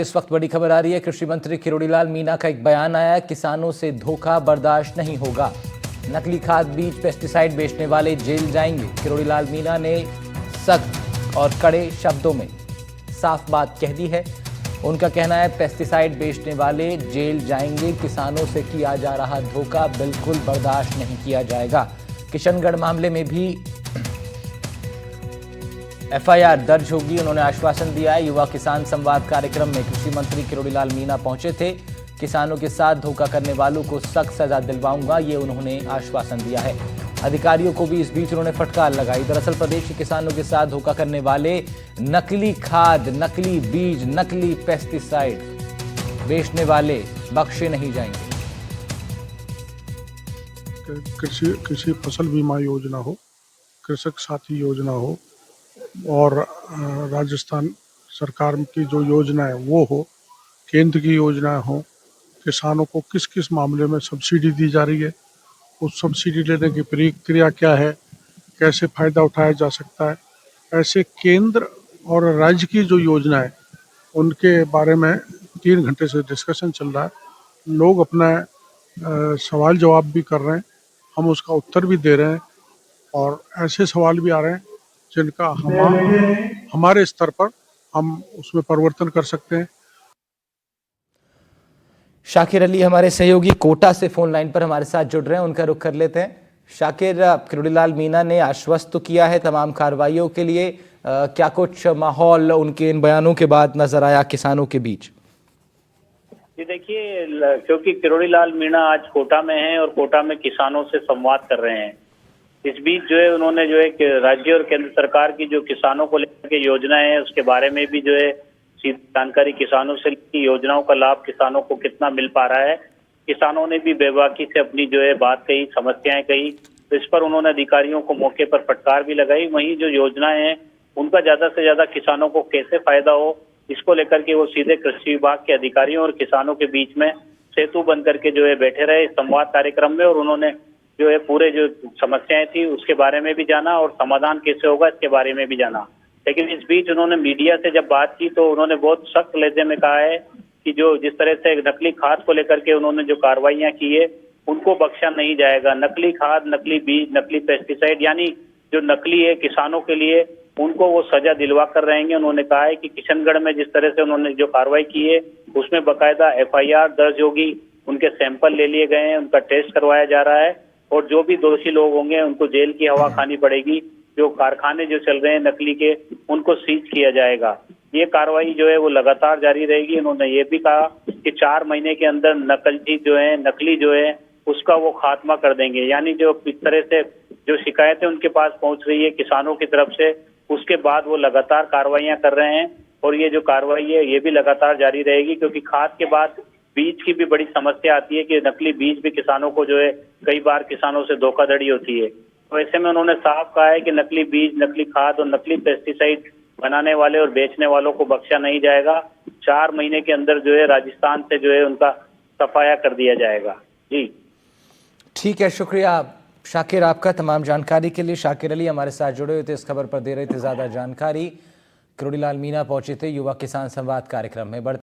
इस वक्त बड़ी खबर आ रही है। कृषि मंत्री किरोड़ीलाल मीणा का एक बयान आया है, किसानों से धोखा बर्दाश्त नहीं होगा। नकली खाद बीज पेस्टिसाइड बेचने वाले जेल जाएंगे। किरोड़ीलाल मीणा ने सख्त और कड़े शब्दों में साफ बात कह दी है। उनका कहना है पेस्टिसाइड बेचने वाले जेल जाएंगे, किसानों से किया जा रहा धोखा बिल्कुल बर्दाश्त नहीं किया जाएगा। किशनगढ़ मामले में भी एफआईआर दर्ज होगी, उन्होंने आश्वासन दिया है। युवा किसान संवाद कार्यक्रम में कृषि मंत्री किरोड़ीलाल मीणा पहुंचे थे। किसानों के साथ धोखा करने वालों को सख्त सजा दिलवाऊंगा, ये उन्होंने आश्वासन दिया है। अधिकारियों को भी इस बीच उन्होंने फटकार लगाई। दरअसल प्रदेश के किसानों के साथ धोखा करने वाले नकली खाद, नकली बीज, नकली पेस्टिसाइड बेचने वाले बख्शे नहीं जाएंगे। कृषि फसल बीमा योजना हो, कृषक साथी योजना हो और राजस्थान सरकार की जो योजना है वो हो, केंद्र की योजना हो, किसानों को किस किस मामले में सब्सिडी दी जा रही है, उस सब्सिडी लेने की प्रक्रिया क्या है, कैसे फ़ायदा उठाया जा सकता है, ऐसे केंद्र और राज्य की जो योजना है उनके बारे में 3 घंटे से डिस्कशन चल रहा है। लोग अपना सवाल जवाब भी कर रहे हैं, हम उसका उत्तर भी दे रहे हैं और ऐसे सवाल भी आ रहे हैं जिनका हमारे स्तर पर हम उसमें परिवर्तन कर सकते हैं। शाकिर अली हमारे सहयोगी कोटा से फोन लाइन पर हमारे साथ जुड़ रहे हैं, उनका रुख कर लेते हैं। शाकिर, किरोड़ीलाल मीणा ने आश्वस्त तो किया है तमाम कार्रवाइयों के लिए, क्या कुछ माहौल उनके इन बयानों के बाद नजर आया किसानों के बीच? जी देखिए, क्योंकि किरोड़ीलाल मीणा आज कोटा में हैं और कोटा में किसानों से संवाद कर रहे हैं। इस बीच जो है उन्होंने जो है कि राज्य और केंद्र सरकार की जो किसानों को लेकर के योजनाएं हैं उसके बारे में भी जो है सीधी जानकारी किसानों से ली। योजनाओं का लाभ किसानों को कितना मिल पा रहा है, किसानों ने भी बेबाकी से अपनी जो है बात कही, समस्याएं कही, तो इस पर उन्होंने अधिकारियों को मौके पर फटकार भी लगाई। वहीं जो योजनाएं हैं उनका ज्यादा से ज्यादा किसानों को कैसे फायदा हो, इसको लेकर के वो सीधे कृषि विभाग के अधिकारियों और किसानों के बीच में सेतु बन करके जो है बैठे रहे संवाद कार्यक्रम में, और उन्होंने जो है पूरे जो समस्याएं थी उसके बारे में भी जाना और समाधान कैसे होगा इसके बारे में भी जाना। लेकिन इस बीच उन्होंने मीडिया से जब बात की तो उन्होंने बहुत सख्त लहजे में कहा है कि जो जिस तरह से नकली खाद को लेकर के उन्होंने जो कार्रवाइयां की है उनको बख्शा नहीं जाएगा। नकली खाद, नकली बीज, नकली पेस्टिसाइड यानी जो नकली है किसानों के लिए, उनको वो सजा दिलवा कर रहेंगे। उन्होंने कहा है कि किशनगढ़ में जिस तरह से उन्होंने जो कार्रवाई की है उसमें बाकायदा एफआईआर दर्ज होगी, उनके सैंपल ले लिए गए हैं, उनका टेस्ट करवाया जा रहा है और जो भी दोषी लोग होंगे उनको जेल की हवा खानी पड़ेगी। जो कारखाने जो चल रहे हैं नकली के उनको सीज किया जाएगा। ये कार्रवाई जो है वो लगातार जारी रहेगी। उन्होंने ये भी कहा कि 4 महीने के अंदर नकली जो है उसका वो खात्मा कर देंगे। यानी जो इस तरह से जो शिकायतें उनके पास पहुंच रही है किसानों की तरफ से, उसके बाद वो लगातार कार्रवाइयां कर रहे हैं और ये जो कार्रवाई है ये भी लगातार जारी रहेगी, क्योंकि खाद के बाद बीज की भी बड़ी समस्या आती है कि नकली बीज भी किसानों को जो है कई बार किसानों से धोखाधड़ी होती है। तो ऐसे में उन्होंने साफ कहा है कि नकली बीज, नकली खाद और नकली पेस्टिसाइड बनाने वाले और बेचने वालों को बख्शा नहीं जाएगा। 4 महीने के अंदर जो है राजस्थान से जो है उनका सफाया कर दिया जाएगा। जी ठीक है, शुक्रिया शाकिर आपका तमाम जानकारी के लिए। शाकिर अली हमारे साथ जुड़े हुए थे, इस खबर पर दे रहे थे ज्यादा जानकारी। किरोड़ीलाल मीणा पहुंचे थे युवा किसान संवाद कार्यक्रम में।